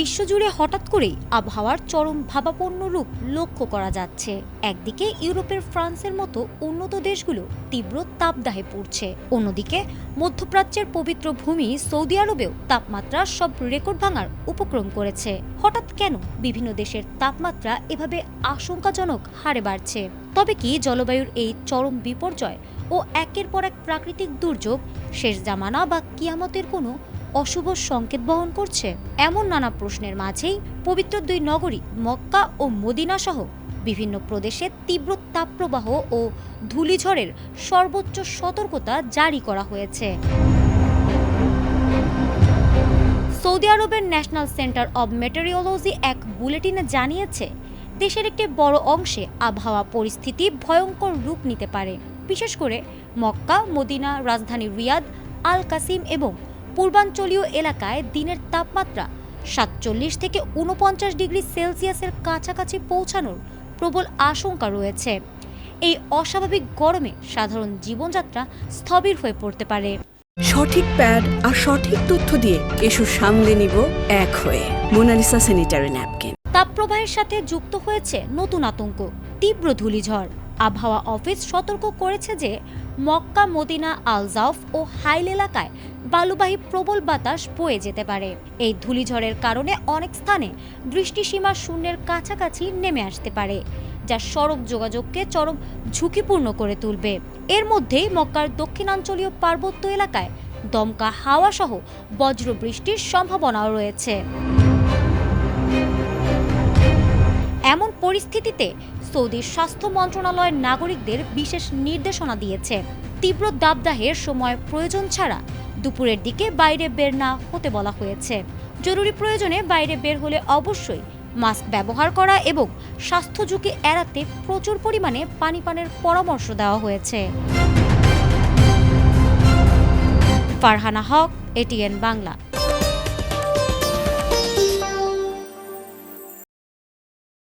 বিশ্বজুড়ে হঠাৎ করেই আবহাওয়ার চরম ভাবাপন্ন রূপ লক্ষ্য করা যাচ্ছে। একদিকে ইউরোপের ফ্রান্সের মতো উন্নত দেশগুলো তীব্র তাপদাহে পড়ছে, অন্যদিকে মধ্যপ্রাচ্যের পবিত্র ভূমি সৌদি আরবেও তাপমাত্রা সব রেকর্ড ভাঙার উপক্রম করেছে। হঠাৎ কেন বিভিন্ন দেশের তাপমাত্রা এভাবে আশঙ্কাজনক হারে বাড়ছে? তবে কি জলবায়ুর এই চরম বিপর্যয় ও একের পর এক প্রাকৃতিক দুর্যোগ শেষ জামানা বা কিয়ামতের কোনো অশুভ সংকেত বহন করছে? এমন নানা প্রশ্নের মাঝেই পবিত্র দুই নগরী মক্কা ও মদিনা সহ বিভিন্ন প্রদেশে তীব্র তাপপ্রবাহ ও ধূলিঝড়ের সর্বোচ্চ সতর্কতা জারি করা হয়েছে। সৌদি আরবের ন্যাশনাল সেন্টার অব মেটেরিওলজি এক বুলেটিনে জানিয়েছে, দেশের একটি বড় অংশে আবহাওয়া পরিস্থিতি ভয়ঙ্কর রূপ নিতে পারে। বিশেষ করে মক্কা, মদিনা, রাজধানী রিয়াদ, আল কাসিম এবং পূর্বাঞ্চলীয় এলাকায় দিনের তাপমাত্রা ৪৭ থেকে ৪৯ ডিগ্রি সেলসিয়াসের কাছাকাছি পৌঁছানোর প্রবল আশঙ্কা রয়েছে। এই অস্বাভাবিক গরমে সাধারণ জীবনযাত্রা স্থবির হয়ে পড়তে পারে। সঠিক প্যাড আর সঠিক তথ্য দিয়ে কেশু সামলে নিব এক হয়ে। Mona Lisa sanitary napkin. তাপপ্রবাহের সাথে যুক্ত হয়েছে নতুন আতঙ্ক, তীব্র ধূলিঝড়। আবহাওয়া অফিস সতর্ক করেছে যে মক্কা, মদিনা, আল জাউফ ও হাইল এলাকায় বালুবাহী প্রবল বাতাস বয়ে যেতে পারে। এই ধূলিঝড়ের কারণে অনেক স্থানে দৃষ্টিসীমা শূন্যের কাছাকাছি নেমে আসতে পারে, যা সড়ক যোগাযোগকে চরম ঝুঁকিপূর্ণ করে তুলবে। এর মধ্যেই মক্কার দক্ষিণাঞ্চলীয় পার্বত্য এলাকায় দমকা হাওয়া সহ বজ্রবৃষ্টির সম্ভাবনাও রয়েছে। এমন পরিস্থিতিতে সৌদির স্বাস্থ্য মন্ত্রণালয় নাগরিকদের বিশেষ নির্দেশনা দিয়েছে, তীব্র দাবদাহের সময় প্রয়োজন ছাড়া দুপুরের দিকে বাইরে বের না হতে বলা হয়েছে। জরুরি প্রয়োজনে বাইরে বের হলে অবশ্যই মাস্ক ব্যবহার করা এবং স্বাস্থ্য ঝুঁকি এড়াতে প্রচুর পরিমাণে পানি পানের পরামর্শ দেওয়া হয়েছে। ফারহানা হক, এটিএন বাংলা।